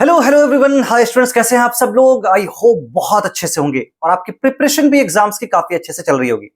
Hello hello everyone, hi students, कैसे हैं आप सब लोग। आई होप बहुत अच्छे से होंगे और आपकी प्रिपरेशन भी एग्जाम्स की काफी अच्छे से चल रही होगी।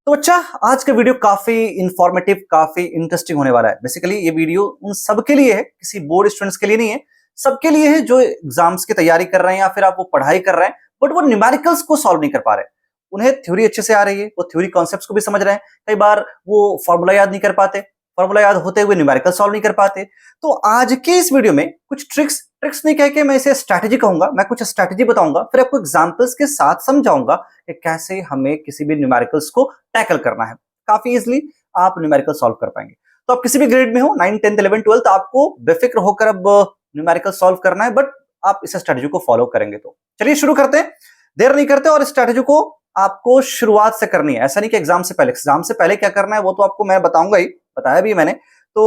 तो बच्चा, आज का वीडियो काफी इंफॉर्मेटिव, काफी इंटरेस्टिंग होने वाला है। बेसिकली ये वीडियो उन सबके लिए है, किसी बोर्ड स्टूडेंट्स के लिए नहीं है, सबके लिए है जो एग्जाम्स की तैयारी कर रहे हैं या फिर आप वो पढ़ाई कर रहे हैं बट वो न्यूमेरिकल्स को सॉल्व नहीं कर पा रहे। उन्हें थ्योरी अच्छे से आ रही है, वो थ्योरी कॉन्सेप्ट्स को भी समझ रहे हैं, कई बार वो फॉर्मूला याद नहीं कर पाते, फॉर्मूला याद होते हुए न्यूमेरिकल सॉल्व नहीं कर पाते। तो आज के इस वीडियो में कुछ ट्रिक्स ट्रिक्स नहीं कह के मैं इसे स्ट्रैटेजी कहूंगा, मैं कुछ स्ट्रैटेजी बताऊंगा, फिर आपको एग्जांपल्स के साथ समझाऊंगा कि कैसे हमें किसी भी न्यूमेरिकल्स को टैकल करना है। काफी इजीली आप न्यूमेरिकल सॉल्व कर पाएंगे। तो आप किसी भी ग्रेड में हो, 9, 10, 11, 12, आपको बेफिक्र होकर अब न्यूमेरिकल सॉल्व करना है, बट आप इस स्ट्रैटेजी को फॉलो करेंगे। तो चलिए शुरू करते हैं, देर नहीं करते। और इस स्ट्रैटेजी को आपको शुरुआत से करनी है, ऐसा नहीं कि एग्जाम से पहले। एग्जाम से पहले क्या करना है वो तो आपको मैं बताऊंगा ही, बताया भी मैंने। तो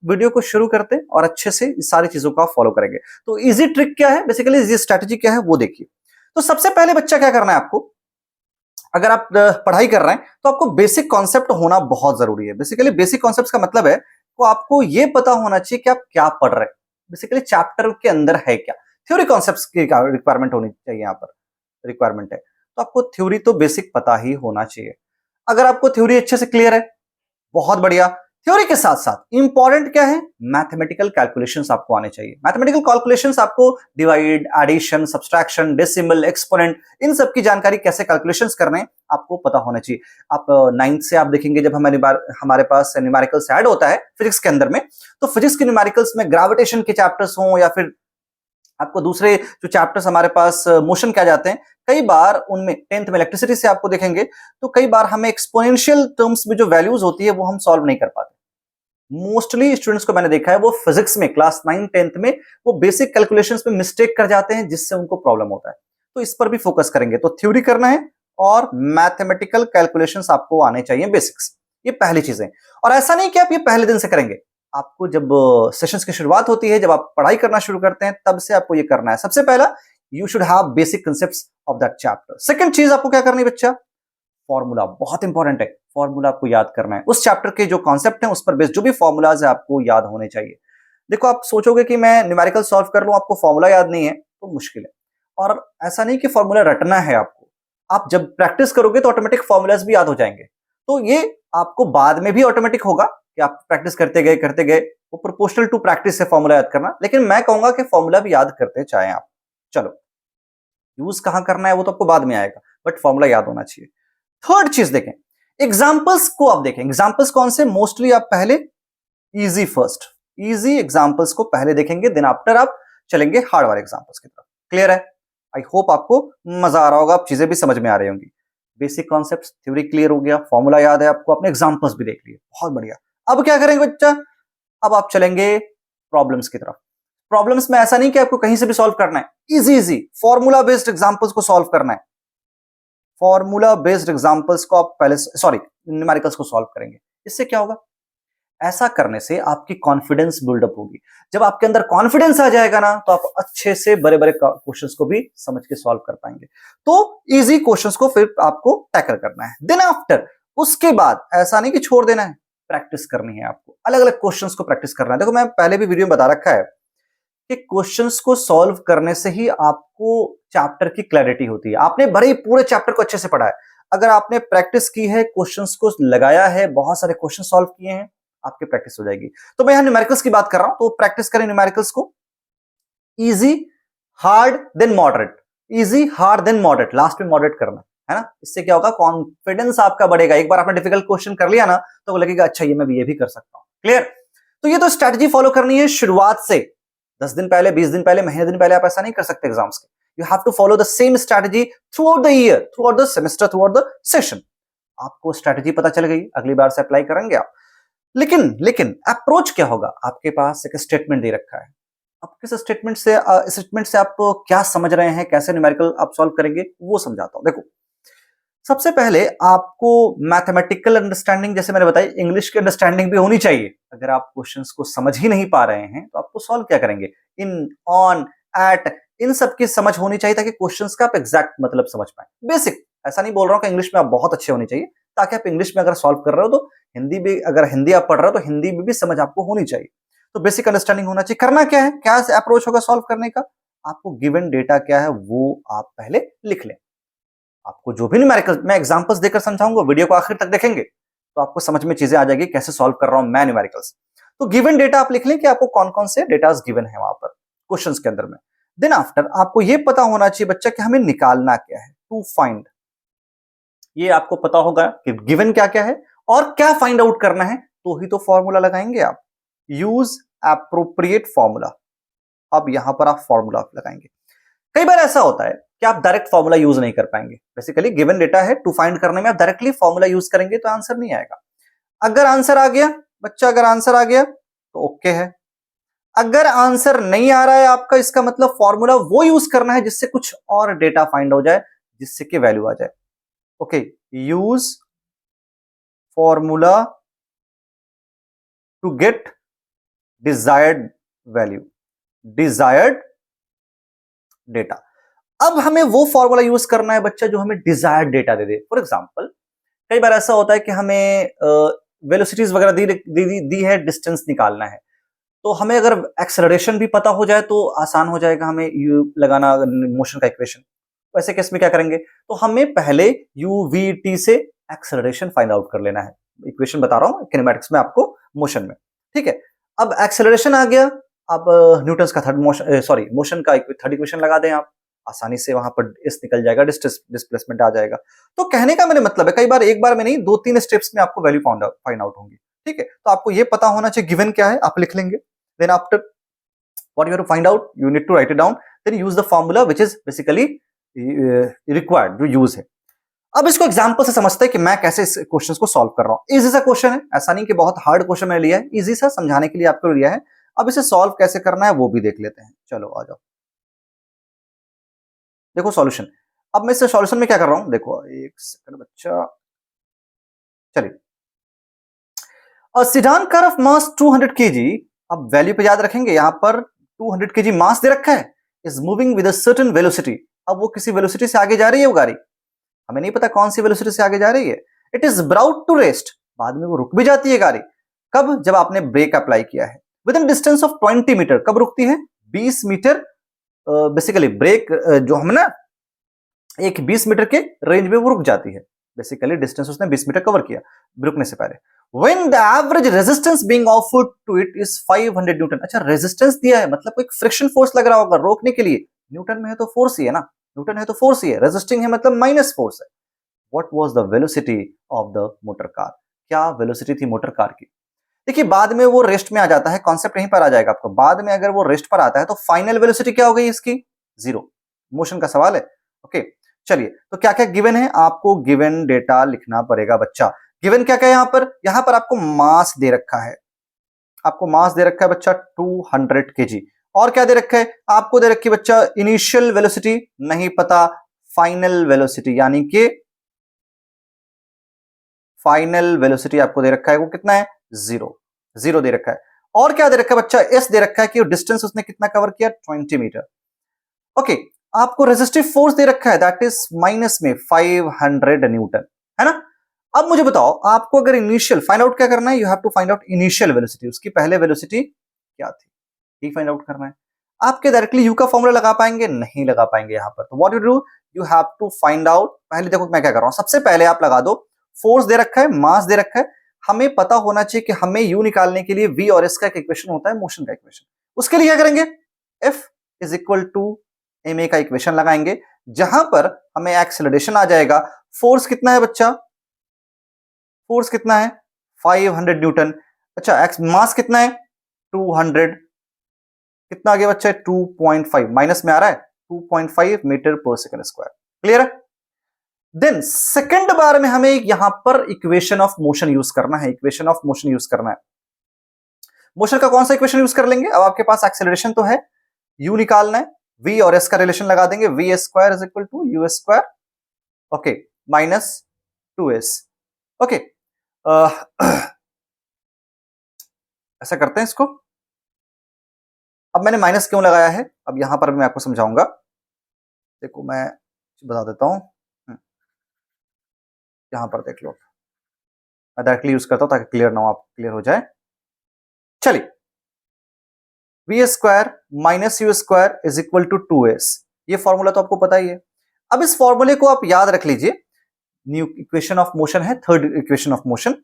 वीडियो को शुरू करते और अच्छे से इस सारी चीजों का फॉलो करेंगे। तो इजी ट्रिक क्या है, बेसिकली इजी स्ट्रैटेजी क्या है वो देखिए। तो सबसे पहले बच्चा क्या करना है आपको, अगर आप पढ़ाई कर रहे हैं तो आपको बेसिक कॉन्सेप्ट होना बहुत जरूरी है। बेसिकली बेसिक कॉन्सेप्ट का मतलब है तो आपको यह पता होना चाहिए कि आप क्या पढ़ रहे हैं, बेसिकली चैप्टर के अंदर है क्या। थ्योरी कॉन्सेप्ट्स की रिक्वायरमेंट होनी चाहिए, यहाँ पर रिक्वायरमेंट है। तो आपको थ्योरी तो बेसिक पता ही होना चाहिए। अगर आपको थ्योरी अच्छे से क्लियर है, बहुत बढ़िया। थ्योरी के साथ साथ इंपॉर्टेंट क्या है, मैथमेटिकल कैलकुलेशंस आपको आने चाहिए। मैथमेटिकल कैलकुलेशंस आपको divide, addition, subtraction, decimal, exponent, इन सब की जानकारी, कैसे कैलकुलेशंस करने हैं आपको पता होना चाहिए। आप 9th से आप देखेंगे, जब हमारे पास न्यूमेरिकल्स ऐड होता है फिजिक्स के अंदर में, तो फिजिक्स के न्यूमेरिकल्स में ग्रेविटेशन के चैप्टर्स हों या फिर आपको दूसरे जो चैप्टर्स हमारे पास मोशन क्या जाते हैं, कई बार उनमें 10th में इलेक्ट्रिसिटी से आपको देखेंगे तो कई बार हमें एक्सपोनेंशियल टर्म्स में जो वैल्यूज होती है वो हम सॉल्व नहीं कर पाते। मोस्टली स्टूडेंट्स को मैंने देखा है वो फिजिक्स में क्लास 9, 10th में वो बेसिक कैलकुलेशंस में मिस्टेक कर जाते हैं, जिससे उनको प्रॉब्लम होता है। तो इस पर भी फोकस करेंगे। तो थ्योरी करना है और मैथमेटिकल कैलकुलेशंस आपको आने चाहिए, बेसिक्स। ये पहली चीजें। और ऐसा नहीं कि आप ये पहले दिन से करेंगे, आपको जब सेशंस की शुरुआत होती है, जब आप पढ़ाई करना शुरू करते हैं, तब से आपको ये करना है। सबसे पहला, you should have basic concepts of that chapter. Second चीज आपको क्या करनी है बच्चा, फॉर्मूला बहुत इंपॉर्टेंट है। फॉर्मूला आपको याद करना है, उस चैप्टर के जो कॉन्सेप्ट हैं उस पर बेस्ड जो भी फॉर्मूलाज है आपको याद होने चाहिए। देखो, आप सोचोगे कि मैं न्यूमेरिकल सॉल्व कर लूं, आपको फॉर्मूला याद नहीं है तो मुश्किल है। और ऐसा नहीं कि फॉर्मूला रटना है आपको, आप जब प्रैक्टिस करोगे तो ऑटोमेटिक फॉर्मूलाज भी याद हो जाएंगे। तो ये आपको बाद में भी ऑटोमेटिक होगा कि आप प्रैक्टिस करते गए, वो प्रोपोर्शनल टू प्रैक्टिस है फॉर्मूला याद करना। लेकिन मैं कहूंगा कि फॉर्मूला भी याद करते चाहे आप। चलो, यूज कहां करना है वो तो आपको बाद में आएगा, बट फॉर्मूला याद होना चाहिए। थर्ड चीज देखें, एग्जाम्पल्स को आप देखें। एग्जाम्पल्स कौन से, मोस्टली आप पहले इजी फर्स्ट, इजी एग्जाम्पल्स को पहले देखेंगे, देन आफ्टर आप चलेंगे हार्ड वाले एग्जाम्पल्स की तरफ। क्लियर है? आई होप आपको मजा आ रहा होगा, आप चीजें भी समझ में आ रही होंगी। बेसिक कॉन्सेप्ट, थ्योरी क्लियर हो गया, फॉर्मूला याद है आपको, अपने एग्जाम्पल्स भी देख लिए, बहुत बढ़िया। अब क्या करेंगे बच्चा, अब आप चलेंगे प्रॉब्लम्स की तरफ। प्रॉब्लम्स में ऐसा नहीं कि आपको कहीं से भी सॉल्व करना है, easy easy formula based examples को सॉल्व करना है। फॉर्मूला बेस्ड एग्जांपल्स को आप पहले, सॉरी, न्यूमेरिकल्स को सॉल्व करेंगे। इससे क्या होगा, ऐसा करने से आपकी कॉन्फिडेंस बिल्डअप होगी। जब आपके अंदर कॉन्फिडेंस आ जाएगा ना, तो आप अच्छे से बड़े बड़े क्वेश्चंस को भी समझ के सॉल्व कर पाएंगे। तो इजी क्वेश्चंस को फिर आपको टैकल करना है। देन आफ्टर, उसके बाद ऐसा नहीं कि छोड़ देना है, प्रैक्टिस करनी है आपको, अलग अलग क्वेश्चंस को प्रैक्टिस करना है। देखो, मैं पहले भी वीडियो में बता रखा है कि क्वेश्चंस को सॉल्व करने से ही आपको चैप्टर की क्लैरिटी होती है। आपने भले ही पूरे चैप्टर को अच्छे से पढ़ा है, अगर आपने प्रैक्टिस की है, क्वेश्चंस को लगाया है, बहुत सारे क्वेश्चन सॉल्व किए हैं, आपकी प्रैक्टिस हो जाएगी। तो मैं यहां न्यूमेरिकल्स की बात कर रहा हूं, तो प्रैक्टिस करें न्यूमेरिकल्स को। Easy, hard, then moderate. Easy, hard, then moderate, last में मॉडरेट करना है ना। इससे क्या होगा, कॉन्फिडेंस आपका बढ़ेगा। एक बार आपने डिफिकल्ट क्वेश्चन कर लिया ना, तो वो लगेगा अच्छा, ये भी कर सकता हूं। क्लियर? तो ये तो स्ट्रैटेजी फॉलो करनी है शुरुआत से। 10 दिन पहले, 20 दिन पहले, महीने दिन पहले आप ऐसा नहीं कर सकते एग्जाम्स के। You have to follow the same strategy throughout the year, throughout the semester, throughout the session. आपको स्ट्रैटेजी पता चल गई, अगली बार से अप्लाई करेंगे आप। लेकिन अप्रोच क्या होगा, आपके पास एक स्टेटमेंट दे रखा है। अब किस स्टेटमेंट से आप क्या समझ रहे हैं, कैसे न्यूमेरिकल आप सॉल्व करेंगे, वो समझाता हूं। देखो, सबसे पहले आपको मैथमेटिकल अंडरस्टैंडिंग, जैसे मैंने बताई, इंग्लिश की अंडरस्टैंडिंग भी होनी चाहिए। अगर आप क्वेश्चंस को समझ ही नहीं पा रहे हैं तो आपको सॉल्व क्या करेंगे, इन, ऑन, एट, इन सब की समझ होनी चाहिए, ताकि क्वेश्चंस का आप एग्जैक्ट मतलब समझ पाए। बेसिक, ऐसा नहीं बोल रहा हूं कि इंग्लिश में आप बहुत अच्छे होने चाहिए, ताकि आप इंग्लिश में अगर सॉल्व कर रहे हो तो हिंदी भी, अगर हिंदी आप पढ़ रहे हो तो हिंदी में भी समझ आपको होनी चाहिए। तो बेसिक अंडरस्टैंडिंग होना चाहिए। करना क्या है, क्या अप्रोच होगा सॉल्व करने का, आपको गिवन डेटा क्या है वो आप पहले लिख लें। आपको जो भी न्यूमेरिकल मैं एग्जांपल्स देकर समझाऊंगा, वीडियो को आखिर तक देखेंगे तो आपको समझ में चीजें आ जाएगी कैसे सॉल्व कर रहा हूं मैं न्यूमेरिकल्स। तो गिवन डेटा आप लिख लें कि आपको कौन कौन से डेटास गिवन है वहां पर क्वेश्चंस के अंदर में। देन आफ्टर आपको यह पता होना चाहिए बच्चा कि हमें निकालना क्या है, टू फाइंड। ये आपको पता होगा कि गिवन क्या क्या है और क्या फाइंड आउट करना है, तो ही तो फॉर्मूला लगाएंगे आप। Use appropriate formula. अब यहां पर आप फॉर्मूला लगाएंगे। कई बार ऐसा होता है कि आप डायरेक्ट फॉर्मूला यूज नहीं कर पाएंगे। बेसिकली गिवन डेटा है, टू फाइंड करने में आप डायरेक्टली फॉर्मूला यूज करेंगे तो आंसर नहीं आएगा। अगर आंसर आ गया बच्चा, अगर आंसर आ गया तो ओके है। अगर आंसर नहीं आ रहा है आपका, इसका मतलब फॉर्मूला वो यूज करना है जिससे कुछ और डेटा फाइंड हो जाए, जिससे कि वैल्यू आ जाए। Okay, use formula to get desired value, desired data. अब हमें वो फॉर्मूला यूज करना है बच्चा जो हमें desired data they they. For example कई बार ऐसा होता है कि हमें वेलोसिटीज वगैरह दी है, डिस्टेंस निकालना है, तो हमें अगर एक्सेलरेशन भी पता हो जाए तो आसान हो जाएगा हमें यू लगाना मोशन का इक्वेशन। तो ऐसे केस में क्या करेंगे, तो हमें पहले यू वी टी से एक्सेलरेशन फाइंड आउट कर लेना है। इक्वेशन बता रहा हूं किनेमैटिक्स में आपको, मोशन में। ठीक है, अब एक्सेलरेशन आ गया, अब न्यूटन का थर्ड मोशन, सॉरी मोशन का थर्ड इक्वेशन लगा दें आप, आसानी से वहां पर इस निकल जाएगा, डिस्प्लेसमेंट आ जाएगा। तो कहने का मेरे मतलब है कई बार एक बार में नहीं, दो तीन स्टेप्स में आपको वैल्यू फाइंड आउट होंगी। ठीक है, तो आपको ये पता होना चाहिए गिवन क्या है, आप लिख लेंगे। Then after what you have to find out, you need to write it down, then use the formula which is basically required, जो यूज है। अब इसको एग्जांपल से समझते हैं कि मैं कैसे इस क्वेश्चन को सॉल्व कर रहा हूं। इजी सा क्वेश्चन है, ऐसा नहीं कि बहुत हार्ड क्वेश्चन मैंने लिया है, इजी सा समझाने के लिए आपको लिया है। अब इसे सॉल्व कैसे करना है वो भी देख लेते हैं। चलो आ जाओ, देखो सॉल्यूशन। अब मैं इस सॉल्यूशन में क्या कर रहा हूं, देखो एक सेकंड बच्चा, चलिए। Sedan car of mass 200 KG, अब वैल्यू पे याद रखेंगे, यहां पर 200 केजी मास दे रखा है, is moving with a certain velocity. अब वो किसी वेलोसिटी से आगे जा रही है वो गाड़ी, हमें नहीं पता कौन सी वेलोसिटी से आगे जा रही है। It is about to rest, बाद में वो रुक भी जाती है गाड़ी। कब, जब आपने ब्रेक अप्लाई किया है। Within distance of 20 metre, कब रुकती है, 20 मीटर। बेसिकली ब्रेक जो हम ना एक 20 मीटर के रेंज में वो रुक जाती है। बेसिकली डिस्टेंस उसने 20 मीटर कवर किया रुकने से पहले। When the average resistance being offered to it is 500 Newton. अच्छा, रेजिस्टेंस दिया है मतलब कोई फ्रिक्शन फोर्स लग रहा होगा रोकने के लिए, न्यूटन में है तो फोर्स ही है ना, न्यूटन है तो फोर्स ही है, रेजिस्टिंग है मतलब माइनस फोर्स है। What was the velocity of the motor car? क्या वेलोसिटी थी मोटर कार की। देखिए बाद में वो रेस्ट में आ जाता है, कॉन्सेप्ट यहीं पर आ जाएगा आपको। बाद में अगर वो रेस्ट पर आता है तो फाइनल वेलोसिटी क्या हो गई इसकी, जीरो। मोशन का सवाल है। ओके चलिए, तो क्या क्या गिवन है, आपको गिवन डेटा लिखना पड़ेगा बच्चा। गिवन क्या क्या यहां पर आपको मास दे रखा है, आपको मास दे रखा है बच्चा 200 केजी। और क्या दे रखा है, आपको दे रखी है बच्चा इनिशियल वेलोसिटी नहीं पता, फाइनल वेलोसिटी, यानी कि फाइनल वेलोसिटी आपको दे रखा है वो कितना है, जीरो, जीरो दे रखा है। और क्या दे रखा है बच्चा, एस दे रखा है कि डिस्टेंस उसने कितना कवर किया, 20 मीटर। ओके, आपको रेजिस्टिव फोर्स दे रखा है दैट इज माइनस में 500 न्यूटन, है ना। अब मुझे बताओ, आपको अगर इनिशियल फाइंड आउट क्या करना है, you have to find out initial velocity, उसकी पहले वेलोसिटी क्या थी, ये फाइंड आउट करना है। आपके डायरेक्टली यू का फॉर्मूला लगा पाएंगे, नहीं लगा पाएंगे यहां पर। तो what you do, you have to find out, पहले देखो मैं क्या कर रहा हूं, सबसे पहले आप लगा दो, फोर्स दे रखा है, मास दे रखा है, हमें पता होना चाहिए कि हमें यू निकालने के लिए वी और एस का एक इक्वेशन होता है, मोशन का इक्वेशन। उसके लिए क्या करेंगे, F is equal to m a का इक्वेशन लगाएंगे, जहां पर हमें एक्सेलरेशन आ जाएगा। फोर्स कितना है बच्चा, फोर्स कितना है 500 न्यूटन। अच्छा, एक्स मास कितना है 200, कितना आ गया बच्चा 2.5, माइनस में आ रहा है 2.5 मीटर पर सेकंड स्क्वायर। क्लियर है। देन सेकंड बार में हमें यहां पर इक्वेशन ऑफ मोशन यूज करना है, इक्वेशन ऑफ मोशन यूज करना है। मोशन का कौन सा इक्वेशन यूज कर लेंगे, अब आपके पास एक्सेलरेशन तो है, यू निकालना है, वी और एस का रिलेशन लगा देंगे, v s square is equal to u s square, okay, minus 2s। Okay, ऐसा करते हैं इसको। अब मैंने माइनस क्यों लगाया है, अब यहां पर मैं आपको समझाऊंगा। देखो मैं बता देता हूं, यहां पर देख लो, मैं डायरेक्टली यूज करता हूं ताकि क्लियर ना हो, आप क्लियर हो जाए। चलिए, v square minus u square is equal to 2s। ये फॉर्मूला तो आपको पता ही है। अब इस फॉर्मूले को आप याद रख लीजिए। न्यू इक्वेशन ऑफ मोशन है, थर्ड इक्वेशन ऑफ मोशन।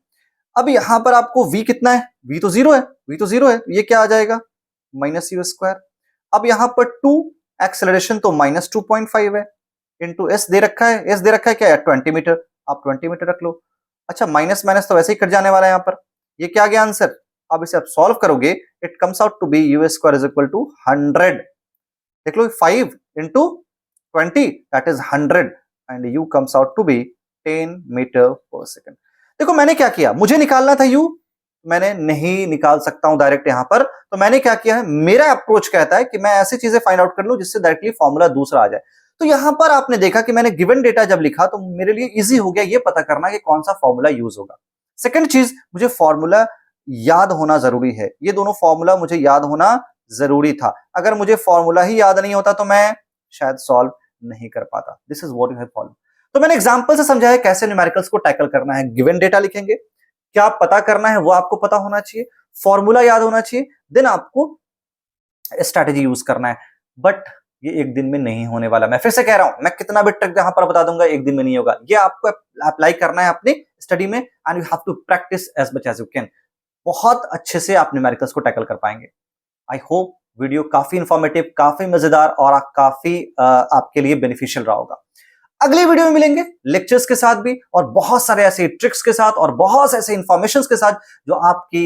अब यहां पर आपको v कितना है, v तो जीरो है, v तो जीरो है, तो ये क्या आ जाएगा माइनस यू स्क्वायर। अब यहां पर 2 एक्सेलरेशन तो माइनस 2.5 है, इंटू एस दे रखा है, एस दे रखा है क्या है 20 मीटर, आप 20 मीटर रख लो। अच्छा माइनस माइनस तो वैसे ही कट जाने वाला है यहाँ पर, ये क्या आ गया आंसर। अब इसे आप सॉल्व करोगे, it comes out to be u square is equal to 100। देख लो 5 into 20 that is 100 and u comes out to be 10 metre per second. देखो मैंने क्या किया, मुझे निकालना था यू, मैंने नहीं निकाल सकता हूं डायरेक्ट यहां पर, तो मैंने क्या किया है, मेरा अप्रोच कहता है कि मैं ऐसी चीजें फाइंड आउट कर लूं जिससे डायरेक्टली फॉर्मूला दूसरा आ जाए। तो यहां पर आपने देखा कि मैंने गिवन डेटा जब लिखा तो मेरे लिए इजी हो गया ये पता करना कि कौन सा फॉर्मूला यूज होगा। सेकंड चीज, मुझे फॉर्मूला याद होना जरूरी है, ये दोनों फॉर्मूला मुझे याद होना जरूरी था। अगर मुझे फॉर्मूला ही याद नहीं होता तो मैं शायद सॉल्व नहीं कर पाता। This is what you have follow. तो मैंने एग्जांपल से समझाया कैसे न्यूमेरिकल्स को टैकल करना है। गिवन डेटा लिखेंगे, क्या पता करना है वो आपको पता होना चाहिए, फॉर्मूला याद होना चाहिए, देन आपको स्ट्रैटेजी यूज करना है। बट ये एक दिन में नहीं होने वाला, मैं फिर से कह रहा हूं, मैं कितना भी ट्रिक यहां पर बता दूंगा एक दिन में नहीं होगा। ये आपको अप्लाई करना है अपनी स्टडी में and you have to practise as much as you can. बहुत अच्छे से आप न्यूमेरिकल्स को टैकल कर पाएंगे। आई होप वीडियो काफी इंफॉर्मेटिव, काफी मजेदार और काफी आपके लिए बेनिफिशियल रहा होगा। अगले वीडियो में मिलेंगे लेक्चर्स के साथ भी और बहुत सारे ऐसे ट्रिक्स के साथ और बहुत ऐसे इंफॉर्मेशन के साथ जो आपकी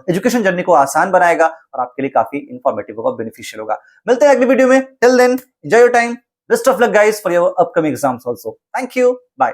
एजुकेशन जर्नी को आसान बनाएगा और आपके लिए काफी इंफॉर्मेटिव होगा, बेनिफिशियल होगा। मिलते हैं अगली वीडियो में। Till then enjoy your time, best of luck guys for your upcoming exams also. Thank you, bye.